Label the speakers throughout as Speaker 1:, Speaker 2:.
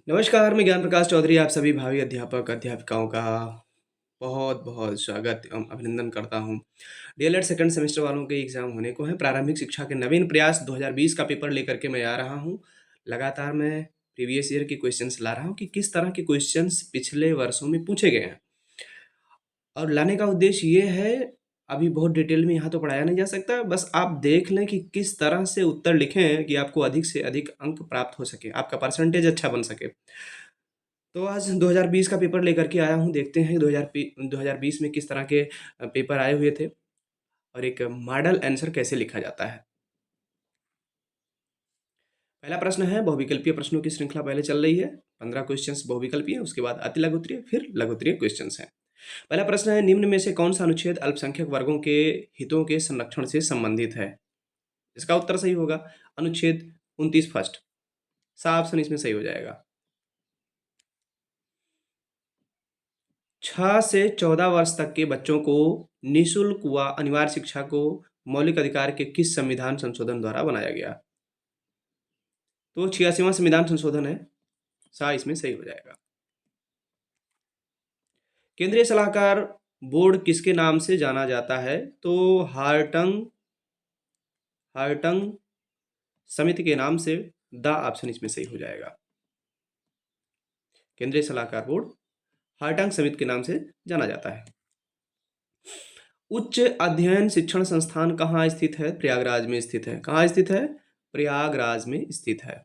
Speaker 1: नमस्कार, मैं ज्ञान प्रकाश चौधरी आप सभी भावी अध्यापक, अध्यापिकाओं का बहुत-बहुत स्वागत एवं अभिनंदन करता हूँ। डीएलएड सेकंड सेमेस्टर वालों के एग्ज़ाम होने को हैं। प्रारंभिक शिक्षा के नवीन प्रयास 2020 का पेपर लेकर के मैं आ रहा हूँ। लगातार मैं प्रीवियस ईयर के क्वेश्चन्स ला रहा हूँ कि किस तरह के क्वेश्चन्स पिछले वर्षों में पूछे गए हैं। और लाने का उद्देश्य ये है, अभी बहुत डिटेल में यहाँ तो पढ़ाया नहीं जा सकता, बस आप देख लें कि किस तरह से उत्तर लिखें कि आपको अधिक से अधिक अंक प्राप्त हो सके, आपका परसेंटेज अच्छा बन सके। तो आज 2020 का पेपर लेकर के आया हूँ, देखते हैं 2020 में किस तरह के पेपर आए हुए थे और एक मॉडल आंसर कैसे लिखा जाता है। पहला प्रश्न है, बहुविकल्पीय प्रश्नों की श्रृंखला पहले चल रही है। 15 क्वेश्चंस बहुविकल्पीय, उसके बाद अति लघुत्तरीय, फिर लघुत्तरीय क्वेश्चंस हैं। पहला प्रश्न है, निम्न में से कौन सा अनुच्छेद अल्पसंख्यक वर्गों के हितों के संरक्षण से संबंधित है? इसका उत्तर सही होगा अनुच्छेद 29 फर्स्ट। सा ऑप्शन इसमें सही हो जाएगा। 6 से 14 वर्ष तक के बच्चों को निःशुल्क व अनिवार्य शिक्षा को मौलिक अधिकार के किस संविधान संशोधन द्वारा बनाया गया? तो 86वां संविधान संशोधन है। सा इसमें सही हो जाएगा। केंद्रीय सलाहकार बोर्ड किसके नाम से जाना जाता है? तो हार्टंग हार्टंग समिति के नाम से। द ऑप्शन इसमें सही हो जाएगा। केंद्रीय सलाहकार बोर्ड हार्टंग समिति के नाम से जाना जाता है। उच्च अध्ययन शिक्षण संस्थान कहाँ स्थित है? प्रयागराज में स्थित है। कहाँ स्थित है? प्रयागराज में स्थित है।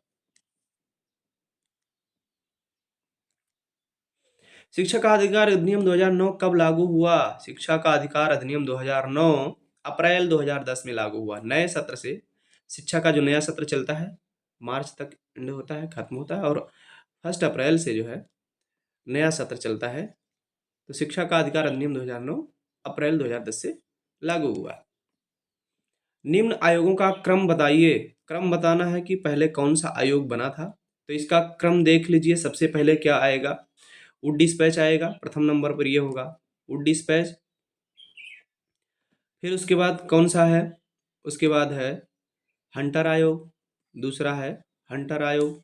Speaker 1: शिक्षा का अधिकार अधिनियम 2009 कब लागू हुआ? शिक्षा का अधिकार अधिनियम 2009 अप्रैल 2010 में लागू हुआ। नए सत्र से शिक्षा का जो नया सत्र चलता है, मार्च तक एंड होता है, खत्म होता है, और 1 अप्रैल से जो है नया सत्र चलता है। तो शिक्षा का अधिकार अधिनियम 2009 अप्रैल 2010 से लागू हुआ। निम्न आयोगों का क्रम बताइए। क्रम बताना है कि पहले कौन सा आयोग बना था। तो इसका क्रम देख लीजिए। सबसे पहले क्या आएगा? वुड डिस्पैच आएगा, प्रथम नंबर पर ये होगा वुड डिस्पैच। फिर उसके बाद कौन सा है? उसके बाद है हंटर आयोग, दूसरा है हंटर आयोग,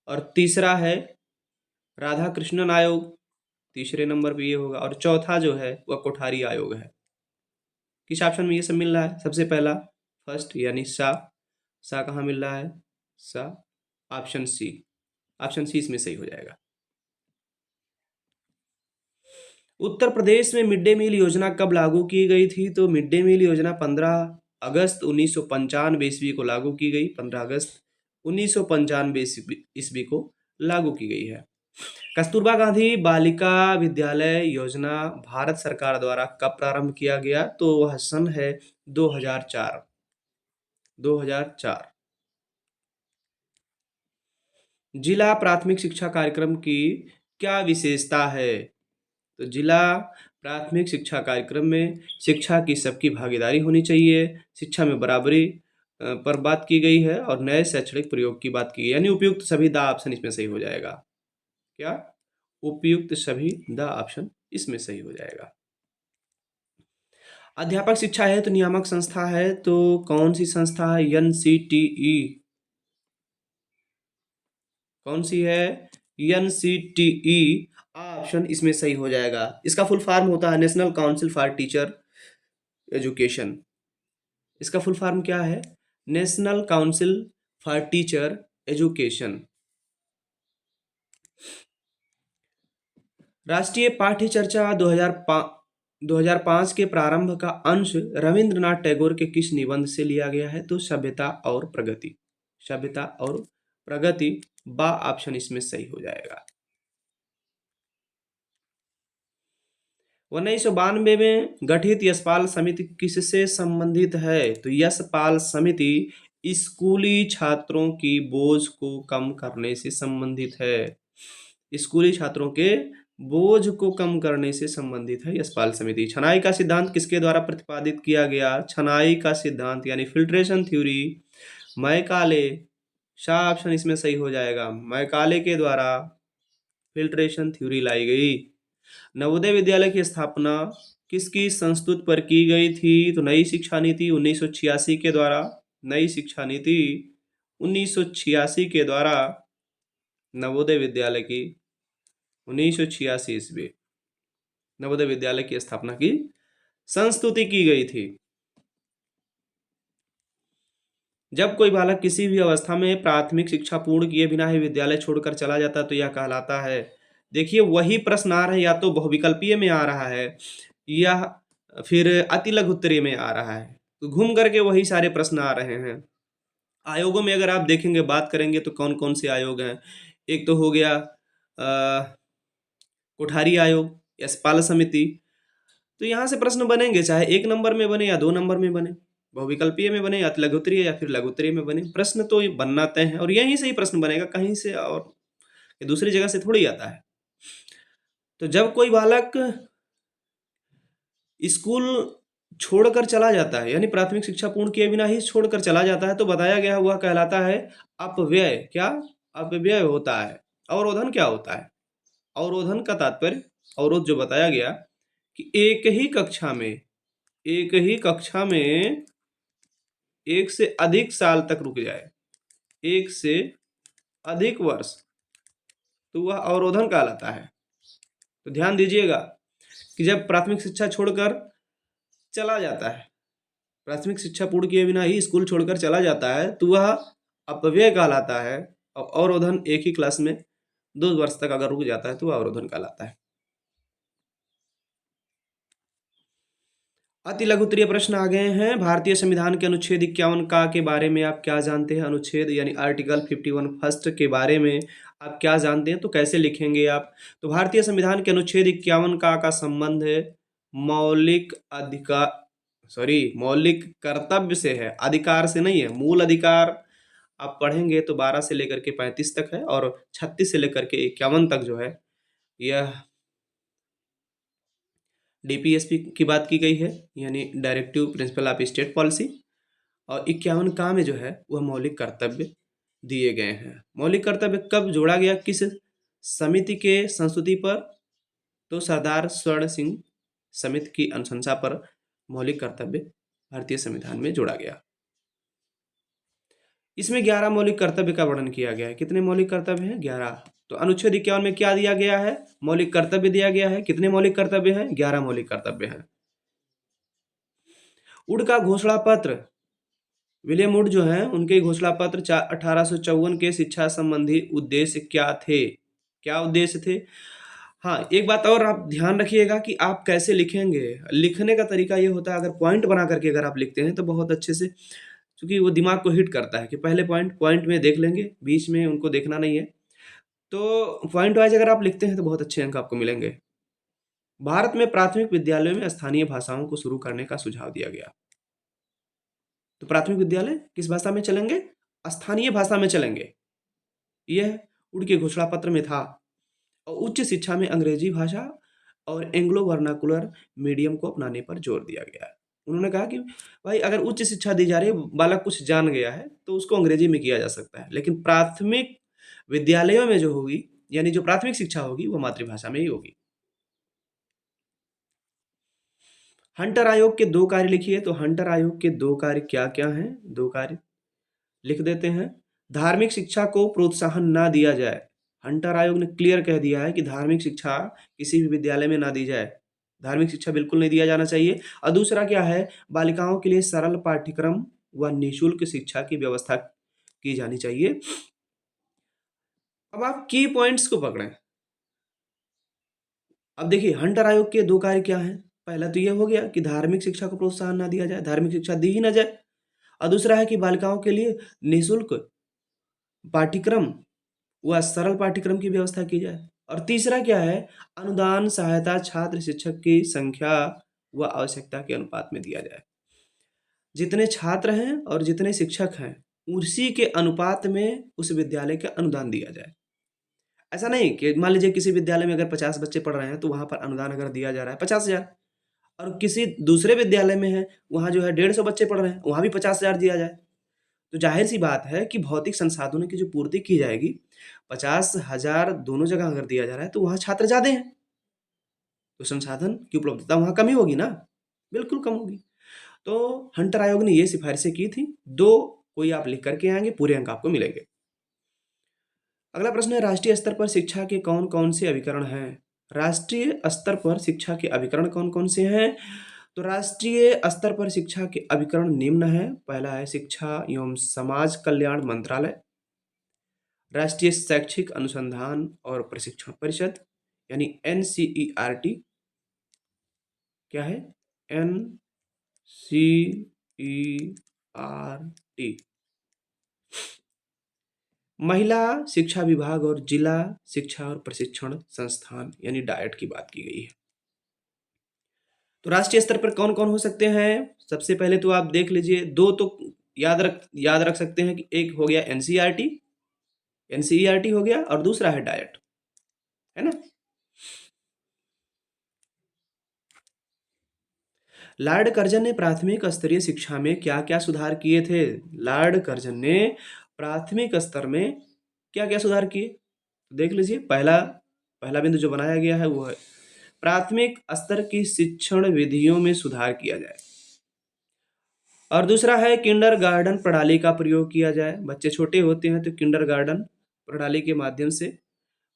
Speaker 1: और तीसरा है राधा कृष्णन आयोग, तीसरे नंबर पे ये होगा, और चौथा जो है वह कोठारी आयोग है। किस ऑप्शन में ये सब मिल रहा है? सबसे पहला फर्स्ट यानी सा। सा कहाँ मिल रहा है? सा ऑप्शन सी। ऑप्शन सी इसमें सही हो जाएगा। उत्तर प्रदेश में मिड डे मील योजना कब लागू की गई थी? तो मिड डे मील योजना 15 अगस्त 1995 ईस्वी को लागू की गई। 15 अगस्त 1995 ईस्वी को लागू की गई है। कस्तूरबा गांधी बालिका विद्यालय योजना भारत सरकार द्वारा कब प्रारंभ किया गया? तो वह सन है 2004। 2004। जिला प्राथमिक शिक्षा कार्यक्रम की क्या विशेषता है? तो जिला प्राथमिक शिक्षा कार्यक्रम में शिक्षा की सबकी भागीदारी होनी चाहिए, शिक्षा में बराबरी पर बात की गई है, और नए शैक्षणिक प्रयोग की बात की गई, यानी उपयुक्त सभी। द ऑप्शन इसमें सही हो जाएगा। क्या? उपयुक्त सभी। द ऑप्शन इसमें सही हो जाएगा। अध्यापक शिक्षा हेतु नियामक संस्था है, तो कौन सी संस्था है? एनसीटीई। कौन सी है? एनसीटीई। ऑप्शन इसमें सही हो जाएगा। इसका फुल फॉर्म होता है national council for teacher education. इसका फुल फॉर्म क्या है? National council for teacher education. राष्ट्रीय पाठ्य चर्चा 2005 के प्रारंभ का अंश रविंद्रनाथ टैगोर के किस निबंध से लिया गया है? तो सभ्यता और प्रगति। सभ्यता और प्रगति। बा ऑप्शन इसमें सही हो जाएगा। 1992 में गठित यशपाल समिति किससे संबंधित है? तो यशपाल समिति स्कूली छात्रों की बोझ को कम करने से संबंधित है। स्कूली छात्रों के बोझ को कम करने से संबंधित है यशपाल समिति। छनाई का सिद्धांत किसके द्वारा प्रतिपादित किया गया? छनाई का सिद्धांत यानी फिल्ट्रेशन थ्योरी मैकाले। सा ऑप्शन इसमें सही हो जाएगा। मैकाले के द्वारा फिल्ट्रेशन थ्योरी लाई गई। नवोदय विद्यालय की स्थापना किसकी संस्तुति पर की गई थी? तो नई शिक्षा नीति 1986 के द्वारा। नई शिक्षा नीति 1986 के द्वारा नवोदय विद्यालय की 1986 ईस्वी नवोदय विद्यालय की स्थापना की संस्तुति की गई थी। जब कोई बालक किसी भी अवस्था में प्राथमिक शिक्षा पूर्ण किए बिना ही विद्यालय छोड़कर चला जाता है तो यह कहलाता है। देखिए वही प्रश्न आ रहा है, या तो बहुविकल्पीय में आ रहा है या फिर अति लघु उत्तरीय में आ रहा है। तो घूम करके वही सारे प्रश्न आ रहे हैं। आयोगों में अगर आप देखेंगे, बात करेंगे तो कौन कौन से आयोग हैं। एक तो हो गया कोठारी आयोग, यशपाल समिति। तो यहाँ से प्रश्न बनेंगे, चाहे 1 नंबर में बने या 2 नंबर में बने, बहुविकल्पीय में बने या लघुत्तरीय या फिर लघुत्तरीय में बने, प्रश्न तो ये बनना तय है और यहीं से ही प्रश्न बनेगा, कहीं से और दूसरी जगह से थोड़ी आता है। तो जब कोई बालक स्कूल छोड़कर चला जाता है, यानी प्राथमिक शिक्षा पूर्ण किए बिना ही छोड़कर चला जाता है, तो बताया गया वह कहलाता है अपव्यय। क्या? अपव्यय होता है। अवरोधन क्या होता है? अवरोधन का तात्पर्य, अवरोध जो बताया गया कि एक ही कक्षा में 1 से अधिक साल तक रुक जाए, 1 से अधिक वर्ष, तो वह अवरोधन कहलाता है। तो ध्यान दीजिएगा कि जब प्राथमिक शिक्षा छोड़कर चला जाता है, प्राथमिक शिक्षा पूर्ण किए बिना ही स्कूल छोड़कर चला जाता है, तो वह अपव्यय कहलाता है। और अवरोधन एक ही क्लास में 2 वर्ष तक अगर रुक जाता है तो वह अवरोधन कहलाता है। अति लघु उत्तरीय प्रश्न आ गए हैं। भारतीय संविधान के अनुच्छेद 51 का के बारे में आप क्या जानते हैं? अनुच्छेद यानी आर्टिकल 51 फर्स्ट के बारे में आप क्या जानते हैं? तो कैसे लिखेंगे आप? तो भारतीय संविधान के अनुच्छेद 51 का संबंध है मौलिक अधिकार, मौलिक कर्तव्य से है, अधिकार से नहीं है। मूल अधिकार आप पढ़ेंगे तो 12 से लेकर के 35 तक है और 36 से लेकर के 51 तक जो है यह डीपीएसपी की बात की गई है, यानी directive principle of state policy. और 51 का में जो है वह मौलिक कर्तव्य दिए गए हैं। मौलिक कर्तव्य कब जोड़ा गया, किस समिति के संस्तुति पर? तो सरदार स्वर्ण सिंह समिति की अनुशंसा पर मौलिक कर्तव्य भारतीय संविधान में जोड़ा गया। इसमें 11 मौलिक कर्तव्य का वर्णन किया गया है। कितने मौलिक कर्तव्य हैं? 11। तो अनुच्छेद 51 में क्या दिया गया है? मौलिक कर्तव्य दिया गया है। कितने मौलिक कर्तव्य हैं? 11 मौलिक कर्तव्य हैं। वुड का घोषणा पत्र, विलियम वुड जो हैं उनके घोषणा पत्र 1854 के शिक्षा संबंधी उद्देश्य क्या थे? क्या उद्देश्य थे? हाँ, एक बात और आप ध्यान रखिएगा कि आप कैसे लिखेंगे। लिखने का तरीका ये होता है, अगर पॉइंट बना करके अगर आप लिखते हैं तो बहुत अच्छे से, क्योंकि वो दिमाग को हिट करता है कि पहले पॉइंट में देख लेंगे, बीच में उनको देखना नहीं है। तो पॉइंट वाइज अगर आप लिखते हैं तो बहुत अच्छे अंक आपको मिलेंगे। भारत में प्राथमिक विद्यालयों में स्थानीय भाषाओं को शुरू करने का सुझाव दिया गया। तो प्राथमिक विद्यालय किस भाषा में चलेंगे? स्थानीय भाषा में चलेंगे। यह उनके घोषणा पत्र में था। और उच्च शिक्षा में अंग्रेजी भाषा और एंग्लो वर्नाकुलर मीडियम को अपनाने पर जोर दिया गया है। उन्होंने कहा कि भाई अगर उच्च शिक्षा दी जा रही है, बालक कुछ जान गया है तो उसको अंग्रेजी में किया जा सकता है, लेकिन प्राथमिक विद्यालयों में जो होगी, यानी जो प्राथमिक शिक्षा होगी वो मातृभाषा में ही होगी। हंटर आयोग के 2 कार्य लिखिए। तो हंटर आयोग के 2 कार्य क्या-क्या हैं? 2 कार्य लिख देते हैं। धार्मिक शिक्षा को प्रोत्साहन ना दिया जाए। हंटर आयोग ने क्लियर कह दिया है कि धार्मिक शिक्षा किसी भी विद्यालय में ना दी जाए। धार्मिक शिक्षा बिल्कुल नहीं दिया जाना चाहिए। और दूसरा क्या है? बालिकाओं के लिए सरल पाठ्यक्रम व निःशुल्क शिक्षा की व्यवस्था की जानी चाहिए। अब आप की पॉइंट्स को पकड़ें। अब देखिए हंटर आयोग के 2 कार्य क्या हैं? पहला तो ये हो गया कि धार्मिक शिक्षा को प्रोत्साहन ना दिया जाए, धार्मिक शिक्षा दी ही ना जाए। और दूसरा है कि बालिकाओं के लिए निःशुल्क पाठ्यक्रम व सरल पाठ्यक्रम की व्यवस्था की जाए। और तीसरा क्या है? अनुदान सहायता छात्र शिक्षक की संख्या व आवश्यकता के अनुपात में दिया जाए। जितने छात्र हैं और जितने शिक्षक हैं, उसी के अनुपात में उस विद्यालय का अनुदान दिया जाए। ऐसा नहीं कि मान लीजिए किसी विद्यालय में अगर 50 बच्चे पढ़ रहे हैं तो वहाँ पर अनुदान अगर दिया जा रहा है 50,000, और किसी दूसरे विद्यालय में है, वहाँ जो है 150 बच्चे पढ़ रहे हैं, वहाँ भी 50,000 दिया जाए। तो ज़ाहिर-सी बात है कि भौतिक संसाधनों की जो पूर्ति की जाएगी, 50,000 दोनों जगह अगर दिया जा रहा है, तो वहाँ छात्र ज़्यादा हैं, तो संसाधन की उपलब्धता वहाँ कम ही होगी ना, बिल्कुल कम होगी। तो हंटर आयोग ने ये सिफ़ारिशें की थी, 2 कोई आप लिख कर के आएँगे, पूरे अंक आपको मिलेंगे। अगला प्रश्न है, राष्ट्रीय स्तर पर शिक्षा के कौन-कौन से अभिकरण हैं? राष्ट्रीय स्तर पर शिक्षा के अभिकरण कौन-कौन से हैं? तो राष्ट्रीय स्तर पर शिक्षा के अभिकरण निम्न हैं। पहला है शिक्षा एवं समाज कल्याण मंत्रालय, राष्ट्रीय शैक्षिक अनुसंधान और प्रशिक्षण परिषद यानी एनसीईआरटी। क्या है? एनसीईआरटी। महिला शिक्षा विभाग और जिला शिक्षा और प्रशिक्षण संस्थान यानी डायट की बात की गई है। तो राष्ट्रीय स्तर पर कौन-कौन हो सकते हैं? सबसे पहले तो आप देख लीजिए, 2 तो याद रख सकते हैं कि एक हो गया एनसीईआरटी, एनसीईआरटी हो गया और दूसरा है डायट, है ना? लॉर्ड कर्जन ने प्राथमिक स्तरीय शिक्षा में क्या-क्या सुधार किए थे? लॉर्ड कर्जन ने प्राथमिक स्तर में क्या-क्या सुधार किए? देख लीजिए, पहला पहला बिंदु जो बनाया गया है वो है प्राथमिक स्तर की शिक्षण विधियों में सुधार किया जाए। और दूसरा है किंडरगार्टन प्रणाली का प्रयोग किया जाए। बच्चे छोटे होते हैं तो किंडरगार्टन प्रणाली के माध्यम से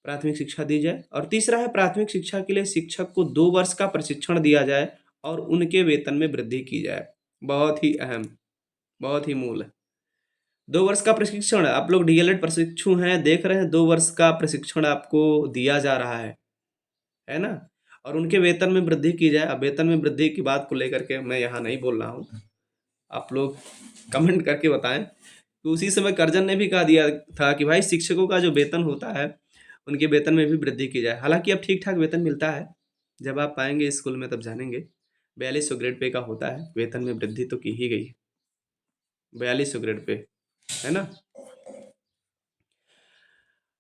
Speaker 1: प्राथमिक शिक्षा दी जाए। और तीसरा है प्राथमिक शिक्षा के लिए शिक्षक को 2 वर्ष का प्रशिक्षण दिया जाए और उनके वेतन में वृद्धि की जाए। बहुत ही अहम, बहुत ही मूल है। 2 वर्ष का प्रशिक्षण, आप लोग डीएलएड प्रशिक्षु हैं, देख रहे हैं 2 वर्ष का प्रशिक्षण आपको दिया जा रहा है ना? और उनके वेतन में वृद्धि की जाए। अब वेतन में वृद्धि की बात को लेकर के मैं यहाँ नहीं बोल रहा हूँ, आप लोग कमेंट करके बताएं। तो उसी समय कर्जन ने भी कहा दिया था कि भाई शिक्षकों का जो वेतन होता है उनके वेतन में भी वृद्धि की जाए। हालांकि अब ठीक ठाक वेतन मिलता है, जब आप पाएंगे स्कूल में तब जानेंगे। 4200 ग्रेड पे का होता है, वेतन में वृद्धि तो की ही गई है 4200 ग्रेड पे, है ना?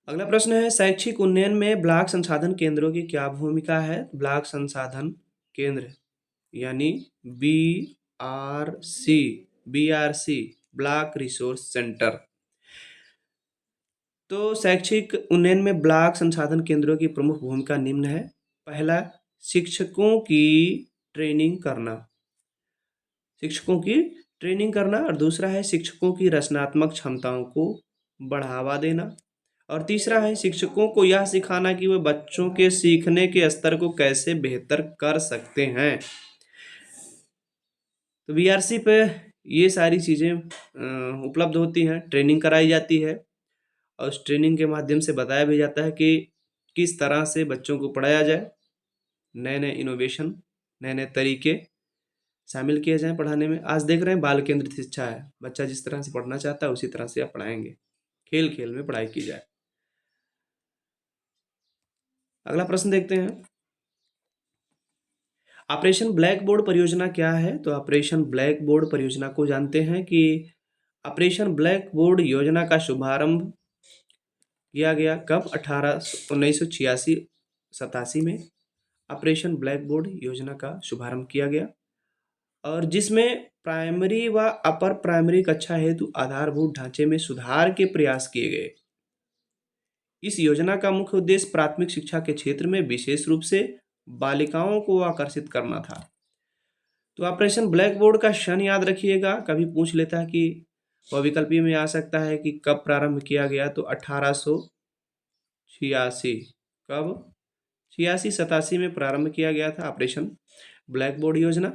Speaker 1: अगला प्रश्न है, शैक्षिक उन्नयन में ब्लॉक संसाधन केंद्रों की क्या भूमिका है? ब्लॉक संसाधन केंद्र यानी BRC, BRC block resource centre. तो शैक्षिक उन्नयन में ब्लॉक संसाधन केंद्रों की प्रमुख भूमिका निम्न है। पहला, शिक्षकों की ट्रेनिंग करना, शिक्षकों की ट्रेनिंग करना। और दूसरा है शिक्षकों की रचनात्मक क्षमताओं को बढ़ावा देना। और तीसरा है शिक्षकों को यह सिखाना कि वे बच्चों के सीखने के स्तर को कैसे बेहतर कर सकते हैं। तो बीआरसी पे ये सारी चीज़ें उपलब्ध होती हैं, ट्रेनिंग कराई जाती है और उस ट्रेनिंग के माध्यम से बताया भी जाता है कि किस तरह से बच्चों को पढ़ाया जाए, नए नए इनोवेशन, नए नए तरीके शामिल किए जाएं पढ़ाने में। आज देख रहे हैं बाल केंद्रित शिक्षा है, बच्चा जिस तरह से पढ़ना चाहता है उसी तरह से आप पढ़ाएंगे, खेल खेल में पढ़ाई की जाए। अगला प्रश्न देखते हैं, ऑपरेशन ब्लैक बोर्ड परियोजना क्या है? तो ऑपरेशन ब्लैक बोर्ड परियोजना को जानते हैं कि ऑपरेशन ब्लैक बोर्ड योजना का शुभारंभ किया गया कब? 1986 में ऑपरेशन ब्लैक बोर्ड योजना का शुभारंभ किया गया, और जिसमें प्राइमरी व अपर प्राइमरी कक्षा हेतु आधारभूत ढांचे में सुधार के प्रयास किए गए। इस योजना का मुख्य उद्देश्य प्राथमिक शिक्षा के क्षेत्र में विशेष रूप से बालिकाओं को आकर्षित करना था। तो ऑपरेशन ब्लैक बोर्ड का सन याद रखिएगा, कभी पूछ लेता है कि वह विकल्पीय में आ सकता है कि कब प्रारंभ किया गया, तो 1886। कब? 86-87 में प्रारंभ किया गया था ऑपरेशन ब्लैक बोर्ड योजना।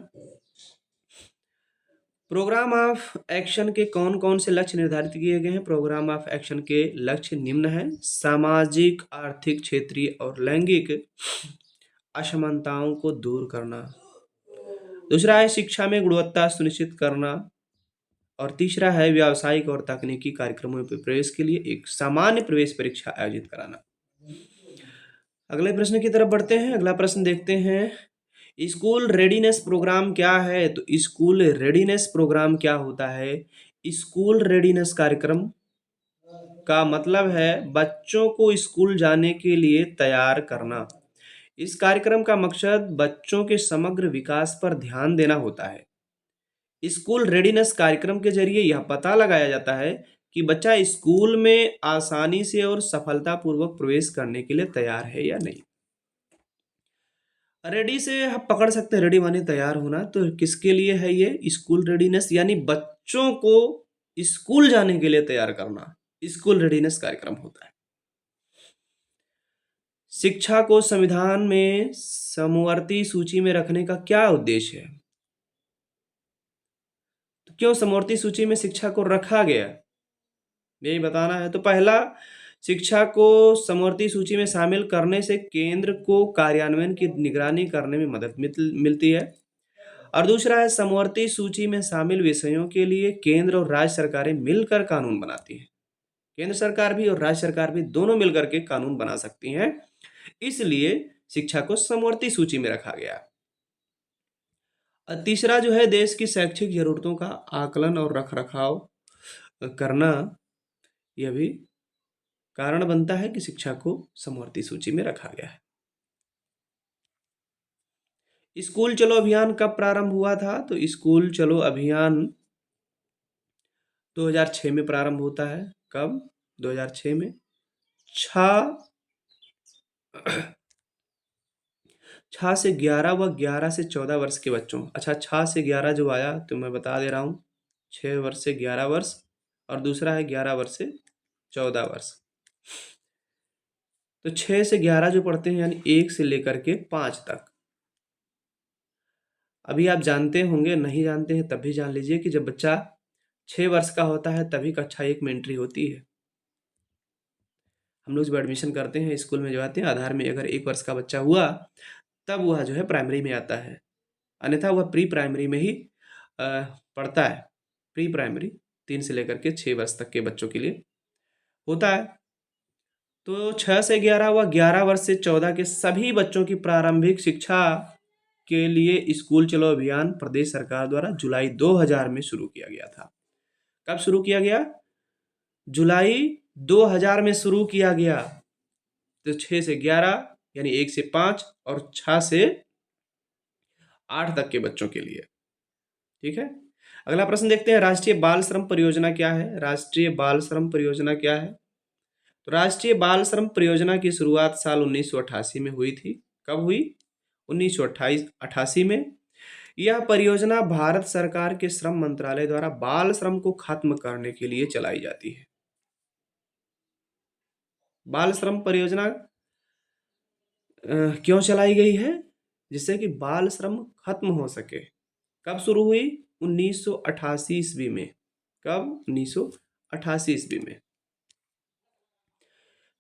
Speaker 1: प्रोग्राम ऑफ एक्शन के कौन कौन से लक्ष्य निर्धारित किए गए हैं? प्रोग्राम ऑफ एक्शन के लक्ष्य निम्न हैं, सामाजिक, आर्थिक, क्षेत्रीय और लैंगिक असमानताओं को दूर करना। दूसरा है शिक्षा में गुणवत्ता सुनिश्चित करना। और तीसरा है व्यावसायिक और तकनीकी कार्यक्रमों में प्रवेश के लिए एक सामान्य प्रवेश परीक्षा आयोजित कराना। अगले प्रश्न की तरफ बढ़ते हैं। अगला प्रश्न देखते हैं, स्कूल रेडीनेस प्रोग्राम क्या है? तो स्कूल रेडीनेस प्रोग्राम क्या होता है? स्कूल रेडीनेस कार्यक्रम का मतलब है बच्चों को स्कूल जाने के लिए तैयार करना। इस कार्यक्रम का मकसद बच्चों के समग्र विकास पर ध्यान देना होता है। स्कूल रेडीनेस कार्यक्रम के जरिए यह पता लगाया जाता है कि बच्चा स्कूल में आसानी से और सफलतापूर्वक प्रवेश करने के लिए तैयार है या नहीं। रेडी से आप पकड़ सकते हैं, रेडी माने तैयार होना, तो किसके लिए है ये स्कूल रेडीनेस? यानी बच्चों को स्कूल जाने के लिए तैयार करना, स्कूल रेडीनेस कार्यक्रम होता है। शिक्षा को संविधान में समवर्ती सूची में रखने का क्या उद्देश्य है? तो क्यों समवर्ती सूची में शिक्षा को रखा गया, यही बताना है। तो पहला, शिक्षा को समवर्ती सूची में शामिल करने से केंद्र को कार्यान्वयन की निगरानी करने में मदद मिलती है। और दूसरा है, समवर्ती सूची में शामिल विषयों के लिए केंद्र और राज्य सरकारें मिलकर कानून बनाती हैं। केंद्र सरकार भी और राज्य सरकार भी दोनों मिलकर के कानून बना सकती हैं, इसलिए शिक्षा को समवर्ती सूची में रखा गया। तीसरा जो है, देश की शैक्षिक जरूरतों का आकलन और रख रखाव करना, यह भी कारण बनता है कि शिक्षा को समवर्ती सूची में रखा गया है। स्कूल चलो अभियान कब प्रारंभ हुआ था? तो स्कूल चलो अभियान 2006 में प्रारंभ होता है। कब? 2006 में। 6 से 11 व 11 से 14 वर्ष के बच्चों, अच्छा 6 से 11 जो आया तो मैं बता दे रहा हूँ, 6 वर्ष से 11 वर्ष, और दूसरा है 11 वर्ष से 14 वर्ष। तो 6 से 11 जो पढ़ते हैं, यानी 1 से लेकर के 5 तक। अभी आप जानते होंगे, नहीं जानते हैं तब भी जान लीजिए कि जब बच्चा 6 वर्ष का होता है तभी कक्षा 1 में एंट्री होती है। हम लोग जब एडमिशन करते हैं स्कूल में, जो आते हैं आधार में, अगर 1 वर्ष का बच्चा हुआ तब वह जो है प्राइमरी में आता है, अन्यथा वह प्री प्राइमरी में ही पढ़ता है। प्री प्राइमरी 3 से लेकर के 6 वर्ष तक के बच्चों के लिए होता है। तो 6 से 11 व 11 वर्ष से 14 के सभी बच्चों की प्रारंभिक शिक्षा के लिए स्कूल चलो अभियान प्रदेश सरकार द्वारा जुलाई 2000 में शुरू किया गया था। कब शुरू किया गया? जुलाई 2000 में शुरू किया गया। तो 6 से 11 यानी 1 से 5 और 6 से 8 तक के बच्चों के लिए। ठीक है, अगला प्रश्न देखते हैं, राष्ट्रीय बाल श्रम परियोजना क्या है? राष्ट्रीय बाल श्रम परियोजना क्या है? तो राष्ट्रीय बाल श्रम परियोजना की शुरुआत साल 1988 में हुई थी। कब हुई? 1988 में। यह परियोजना भारत सरकार के श्रम मंत्रालय द्वारा बाल श्रम को खत्म करने के लिए चलाई जाती है। बाल श्रम परियोजना क्यों चलाई गई है? जिससे कि बाल श्रम खत्म हो सके। कब शुरू हुई? 1988 ईस्वी में। कब? 1988 ईस्वी में।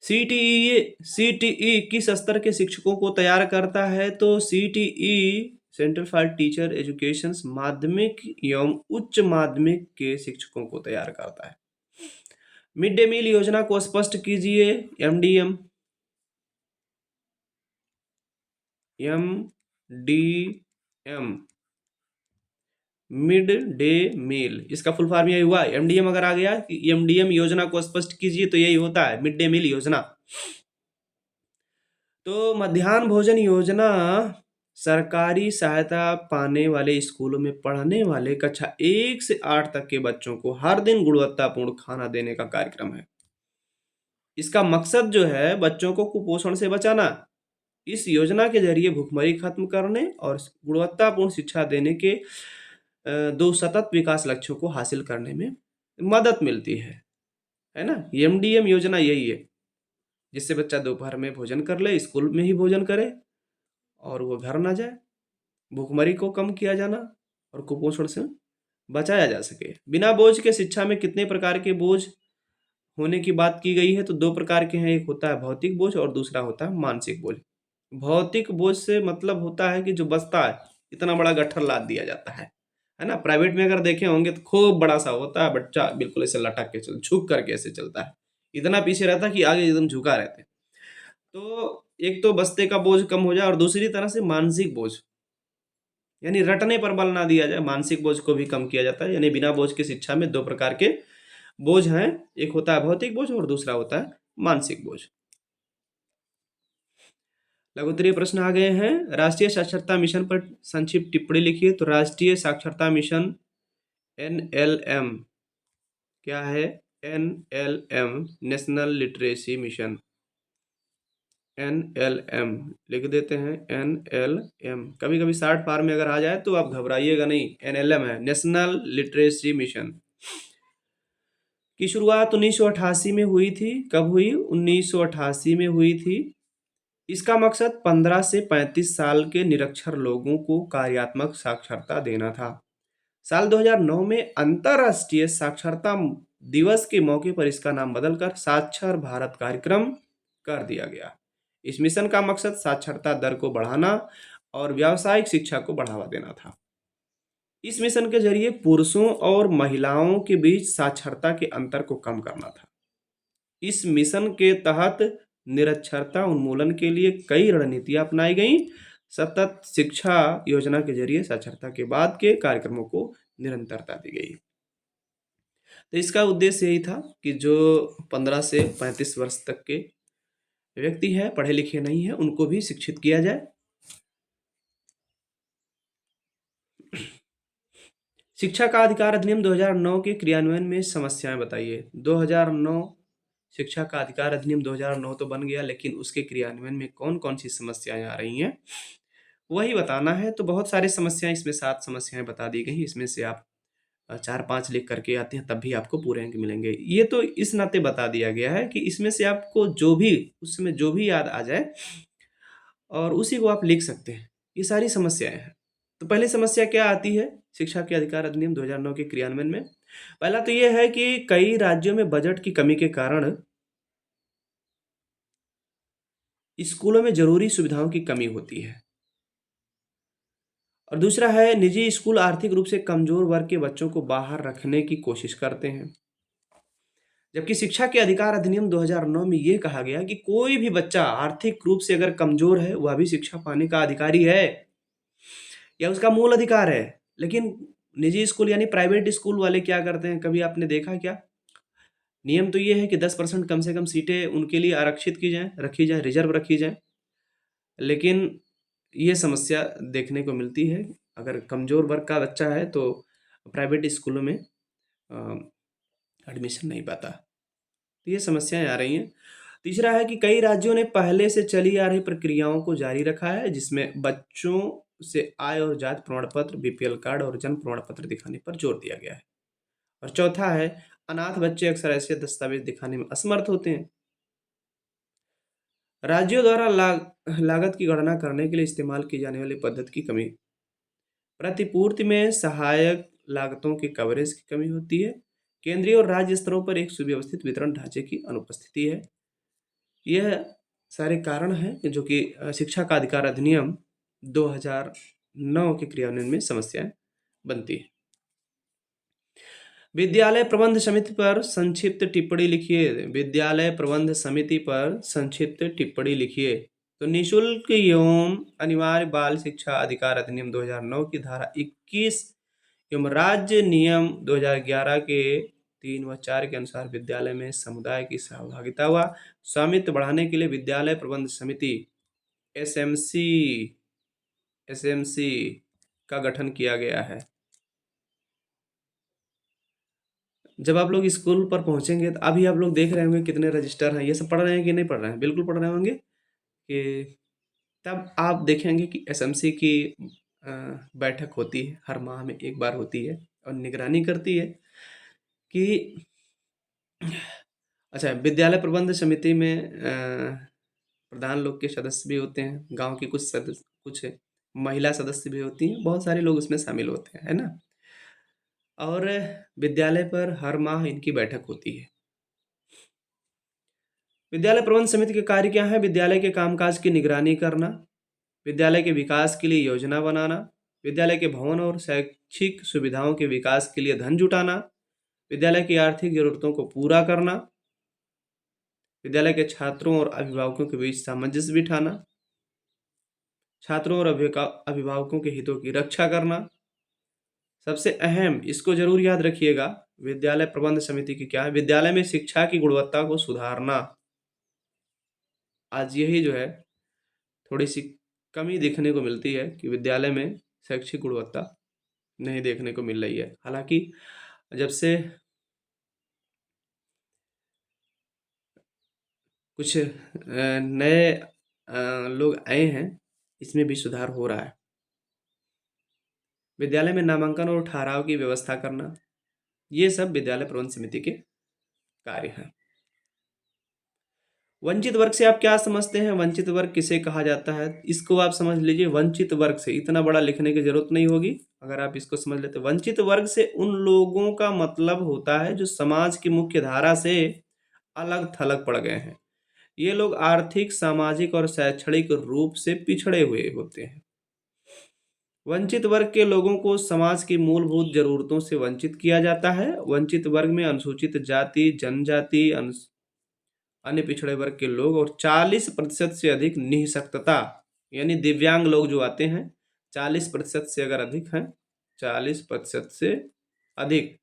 Speaker 1: सीटीई किस स्तर के शिक्षकों को तैयार करता है? तो CTE centre for teacher education माध्यमिक एवं उच्च माध्यमिक के शिक्षकों को तैयार करता है। मिड डे मील योजना को स्पष्ट कीजिए। MDM, MDM mid day meal, इसका फुल फॉर्म यही हुआ। एमडीएम अगर आ गया कि एमडीएम योजना को स्पष्ट कीजिए, तो यही होता है मिड डे मील योजना। तो मध्याह्न भोजन योजना सरकारी सहायता पाने वाले स्कूलों में पढ़ने वाले कक्षा 1 से 8 तक के बच्चों को हर दिन गुणवत्तापूर्ण खाना देने का कार्यक्रम है। इसका मकसद जो है बच्चों को कुपोषण से बचाना। इस योजना के जरिए भूखमरी खत्म करने और गुणवत्तापूर्ण शिक्षा देने के 2 सतत विकास लक्ष्यों को हासिल करने में मदद मिलती है ना। एमडीएम योजना यही है, जिससे बच्चा दोपहर में भोजन कर ले, स्कूल में ही भोजन करे और वो घर ना जाए। भूखमरी को कम किया जाना और कुपोषण से बचाया जा सके। बिना बोझ के शिक्षा में कितने प्रकार के बोझ होने की बात की गई है? तो 2 प्रकार के हैं, एक होता है भौतिक बोझ और दूसरा होता है मानसिक बोझ। भौतिक बोझ से मतलब होता है कि जो बस्ता है, इतना बड़ा गट्ठर लाद दिया जाता है ना। प्राइवेट में अगर देखे होंगे तो खूब बड़ा सा होता है, बच्चा बिल्कुल ऐसे लटक के झुक करके ऐसे चलता है, इतना पीछे रहता है कि आगे एकदम झुका रहते हैं। तो एक तो बस्ते का बोझ कम हो जाए और दूसरी तरह से मानसिक बोझ, यानी रटने पर बल ना दिया जाए, मानसिक बोझ को भी कम किया जाता है। यानी बिना बोझ की शिक्षा में 2 प्रकार के बोझ हैं, एक होता है भौतिक बोझ और दूसरा होता है मानसिक बोझ। लघु उत्तरीय प्रश्न आ गए हैं। राष्ट्रीय साक्षरता मिशन पर संक्षिप्त टिप्पणी लिखिए। तो राष्ट्रीय साक्षरता मिशन एनएलएम क्या है? NLM national literacy mission, NLM लिख देते हैं। एनएलएम कभी कभी शॉर्ट फॉर्म में अगर आ जाए तो आप घबराइएगा नहीं, एनएलएम है, नेशनल लिटरेसी मिशन की शुरुआत 1988 में हुई थी। कब हुई? 1988 में हुई थी। इसका मकसद 15 से 35 साल के निरक्षर लोगों को कार्यात्मक साक्षरता देना था। साल 2009 में अंतर्राष्ट्रीय साक्षरता दिवस के मौके पर इसका नाम बदलकर साक्षर भारत कार्यक्रम कर दिया गया। इस मिशन का मकसद साक्षरता दर को बढ़ाना और व्यावसायिक शिक्षा को बढ़ावा देना था। इस मिशन के जरिए पुरुषों और महिलाओं के बीच साक्षरता के अंतर को कम करना था। इस मिशन के तहत निरक्षरता उन्मूलन के लिए कई रणनीतियां अपनाई गईं। सतत शिक्षा योजना के जरिए साक्षरता के बाद के कार्यक्रमों को निरंतरता दी गई। तो इसका उद्देश्य यही था कि जो 15 से 35 वर्ष तक के व्यक्ति हैं, पढ़े लिखे नहीं हैं, उनको भी शिक्षित किया जाए। शिक्षा का अधिकार अधिनियम 2009 के क्रियान्वयन में समस्याएं बताइए। 2009 शिक्षा का अधिकार अधिनियम 2009 तो बन गया, लेकिन उसके क्रियान्वयन में कौन कौन सी समस्याएं आ रही हैं वही बताना है। तो बहुत सारी समस्याएं, इसमें 7 समस्याएं बता दी गई। इसमें से आप 4-5 लिख करके आते हैं तब भी आपको पूरे अंक मिलेंगे। ये तो इस नाते बता दिया गया है कि इसमें से आपको जो भी उसमें जो भी याद आ जाए और उसी को आप लिख सकते हैं। ये सारी समस्याएं हैं। तो पहली समस्या क्या आती है शिक्षा के अधिकार अधिनियम 2009 के क्रियान्वयन में? पहला तो ये है कि कई राज्यों में बजट की कमी के कारण स्कूलों में जरूरी सुविधाओं की कमी होती है। और दूसरा है निजी स्कूल आर्थिक रूप से कमजोर वर्ग के बच्चों को बाहर रखने की कोशिश करते हैं। जबकि शिक्षा के अधिकार अधिनियम 2009 में यह कहा गया कि कोई भी बच्चा आर्थिक रूप से अगर कमजोर है वह भी शिक्षा पाने का अधिकारी है या उसका मूल अधिकार है। लेकिन निजी स्कूल यानी प्राइवेट स्कूल वाले क्या करते हैं, कभी आपने देखा क्या? नियम तो ये है कि 10% कम से कम सीटें उनके लिए आरक्षित की जाएं, रखी जाएं, रिजर्व रखी जाएं। लेकिन ये समस्या देखने को मिलती है। अगर कमजोर वर्ग का बच्चा है तो प्राइवेट स्कूलों में एडमिशन नहीं पाता। तो ये समस्याएं आ रही हैं। तीसरा है कि कई राज्यों ने पहले से चली आ रही प्रक्रियाओं को जारी रखा है, जिसमें बच्चों से आय और जाति प्रमाण पत्र, बीपीएल कार्ड और जन्म प्रमाण पत्र दिखाने पर जोर दिया गया है। और चौथा है अनाथ बच्चे अक्सर ऐसे दस्तावेज दिखाने में असमर्थ होते हैं। राज्यों द्वारा लागत की गणना करने के लिए इस्तेमाल की जाने वाली पद्धति की कमी, प्रतिपूर्ति में सहायक लागतों के कवरेज की कमी होती है, केंद्रीय और राज्य स्तरों पर एक सुव्यवस्थित वितरण ढांचे की अनुपस्थिति है। यह सारे कारण हैं जो कि शिक्षा का अधिकार अधिनियम 2009 के क्रियान्वयन में समस्याएं बनती है। विद्यालय प्रबंध समिति पर संक्षिप्त टिप्पणी लिखिए। विद्यालय प्रबंध समिति पर संक्षिप्त टिप्पणी लिखिए। तो निशुल्क एवं अनिवार्य बाल शिक्षा अधिकार अधिनियम 2009 की धारा 21 एवं राज्य नियम 2011 के 3 व 4 के अनुसार विद्यालय में समुदाय की सहभागिता व स्वामित्व बढ़ाने के लिए विद्यालय प्रबंध समिति एसएमसी का गठन किया गया है। जब आप लोग स्कूल पर पहुंचेंगे तो अभी आप लोग देख रहे होंगे कितने रजिस्टर हैं। ये सब पढ़ रहे हैं कि नहीं पढ़ रहे हैं? बिल्कुल पढ़ रहे होंगे कि तब आप देखेंगे कि एसएमसी की अ, बैठक होती है, हर माह में एक बार होती है और निगरानी करती है कि अच्छा, विद्यालय प्रबंध समिति में प्रधान लोग के सदस्य भी होते हैं, गांव के कुछ सदस्य, कुछ महिला सदस्य भी होती हैं, बहुत सारे लोग उसमें शामिल होते हैं, है ना? और विद्यालय पर हर माह इनकी बैठक होती है। विद्यालय प्रबंध समिति के कार्य क्या है? विद्यालय के कामकाज की निगरानी करना, विद्यालय के विकास के लिए योजना बनाना, विद्यालय के भवन और शैक्षिक सुविधाओं के विकास के लिए धन जुटाना, विद्यालय की आर्थिक जरूरतों को पूरा करना, विद्यालय के छात्रों और अभिभावकों के बीच सामंजस्य बिठाना, छात्रों और अभिभावकों के हितों की रक्षा करना। सबसे अहम, इसको जरूर याद रखिएगा, विद्यालय प्रबंध समिति की क्या है? विद्यालय में शिक्षा की गुणवत्ता को सुधारना। आज यही जो है थोड़ी सी कमी देखने को मिलती है कि विद्यालय में शैक्षिक गुणवत्ता नहीं देखने को मिल रही है। हालांकि जब से कुछ नए लोग आए हैं, इसमें भी सुधार हो रहा है। विद्यालय में नामांकन और ठहराव की व्यवस्था करना, ये सब विद्यालय प्रबंध समिति के कार्य हैं। वंचित वर्ग से आप क्या समझते हैं? वंचित वर्ग किसे कहा जाता है? इसको आप समझ लीजिए, वंचित वर्ग से इतना बड़ा लिखने की जरूरत नहीं होगी। अगर आप इसको समझ लेते, वंचित वर्ग से उन लोगों का मतलब होता है जो समाज की मुख्य धारा से अलग थलग पड़ गए हैं। ये लोग आर्थिक, सामाजिक और शैक्षणिक रूप से पिछड़े हुए होते हैं। वंचित वर्ग के लोगों को समाज की मूलभूत जरूरतों से वंचित किया जाता है। वंचित वर्ग में अनुसूचित जाति, जनजाति, अन्य पिछड़े वर्ग के लोग और 40% से अधिक निःशक्तता यानी दिव्यांग लोग जो आते हैं, 40% से अगर अधिक हैं, 40% से अधिक,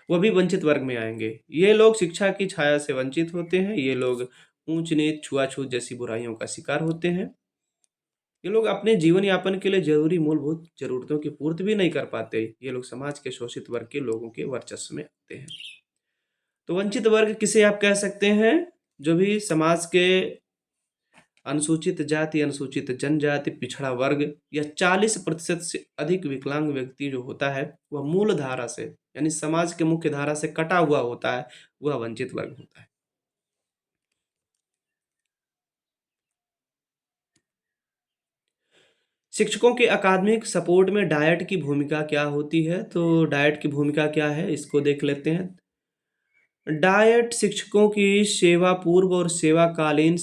Speaker 1: वो भी वंचित वर्ग में आएंगे। ये लोग शिक्षा की छाया से वंचित होते हैं। ये लोग ऊंच नीच, छुआछूत जैसी बुराइयों का शिकार होते हैं। ये लोग अपने जीवन यापन के लिए जरूरी मूलभूत जरूरतों की पूर्ति भी नहीं कर पाते। ये लोग समाज के शोषित वर्ग के लोगों के वर्चस्व में आते हैं। तो वंचित वर्ग किसे आप कह सकते हैं? जो भी समाज के अनुसूचित जाति, अनुसूचित जनजाति, पिछड़ा वर्ग या 40% से अधिक विकलांग व्यक्ति जो होता है, वह मूल धारा से यानी समाज के मुख्य धारा से कटा हुआ होता है, वह वंचित वर्ग होता है। शिक्षकों के अकादमिक सपोर्ट में डाइट की भूमिका क्या होती है? तो डाइट की भूमिका क्या है, इसको देख लेते हैं। डाइट शिक्षकों की सेवा पूर्व और सेवाकालीन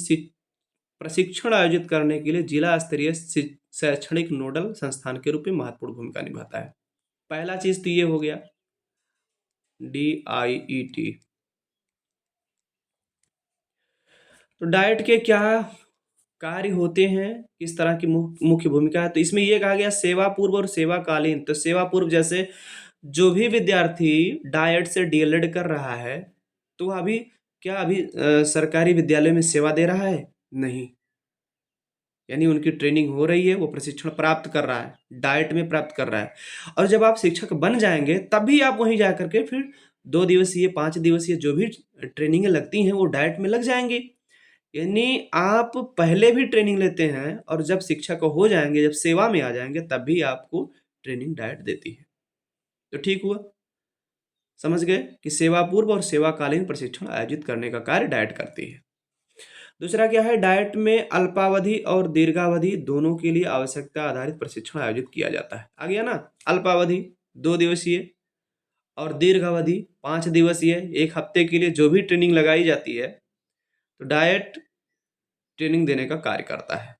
Speaker 1: प्रशिक्षण आयोजित करने के लिए जिला स्तरीय शैक्षणिक नोडल संस्थान के रूप में महत्वपूर्ण भूमिका निभाता है। पहला चीज तो ये हो गया, DIET। तो डाइट के क्या कार्य होते हैं, किस तरह की मुख्य भूमिका है? तो इसमें यह कहा गया सेवा पूर्व और सेवाकालीन। तो सेवा पूर्व जैसे जो भी विद्यार्थी डाइट से DLED कर रहा है, तो अभी क्या अभी सरकारी विद्यालय में सेवा दे रहा है? नहीं। यानी उनकी ट्रेनिंग हो रही है, वो प्रशिक्षण प्राप्त कर रहा है, डाइट में प्राप्त कर रहा है। और जब आप शिक्षक बन जाएंगे तभी आप वहीं जा करके फिर 2 दिवसीय, 5 दिवसीय जो भी ट्रेनिंग लगती हैं वो डाइट में लग जाएंगे। यानी आप पहले भी ट्रेनिंग लेते हैं और जब शिक्षक हो जाएंगे, जब सेवा में आ जाएंगे, तब भी आपको ट्रेनिंग डाइट देती है। तो ठीक हुआ, समझ गए कि सेवा पूर्व और सेवाकालीन प्रशिक्षण आयोजित करने का कार्य डाइट करती है। दूसरा क्या है, डाइट में अल्पावधि और दीर्घावधि दोनों के लिए आवश्यकता आधारित प्रशिक्षण आयोजित किया जाता है। आ गया ना? अल्पावधि 2 दिवसीय और दीर्घावधि 5 दिवसीय, 1 हफ्ते के लिए जो भी ट्रेनिंग लगाई जाती है, तो डाइट ट्रेनिंग देने का कार्य करता है।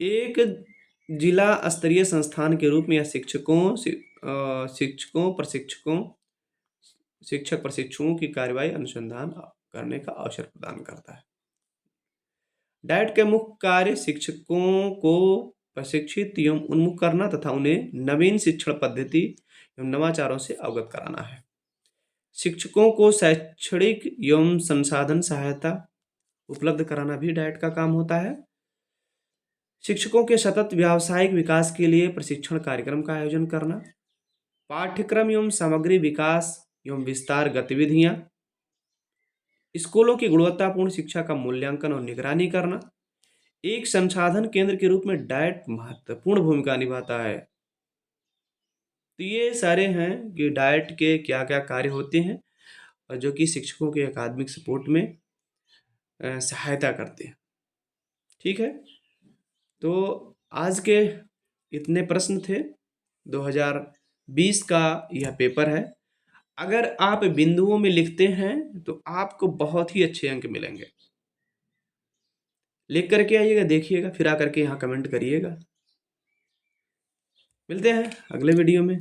Speaker 1: एक जिला स्तरीय संस्थान के रूप में यह शिक्षकों प्रशिक्षकों शिक्षक प्रशिक्षुओं की कार्यवाही अनुसंधान करने का अवसर प्रदान करता है। डाइट के मुख्य कार्य शिक्षकों को प्रशिक्षित एवं उन्मुख करना तथा उन्हें नवीन शिक्षण पद्धति एवं नवाचारों से अवगत कराना है। शिक्षकों को शैक्षणिक एवं संसाधन सहायता उपलब्ध कराना भी डाइट का काम होता है। शिक्षकों के सतत व्यावसायिक विकास के लिए प्रशिक्षण कार्यक्रम का आयोजन करना, पाठ्यक्रम एवं सामग्री विकास एवं विस्तार गतिविधियां, स्कूलों की गुणवत्तापूर्ण शिक्षा का मूल्यांकन और निगरानी करना। एक संसाधन केंद्र के रूप में डाइट महत्वपूर्ण भूमिका निभाता है। तो ये सारे हैं कि डाइट के क्या क्या कार्य होते हैं और जो कि शिक्षकों के अकादमिक सपोर्ट में सहायता करते हैं। ठीक है, तो आज के इतने प्रश्न थे। 2020 का यह पेपर है। अगर आप बिंदुओं में लिखते हैं तो आपको बहुत ही अच्छे अंक मिलेंगे। लिख करके आइएगा, देखिएगा, फिर आकर के यहाँ कमेंट करिएगा। मिलते हैं अगले वीडियो में।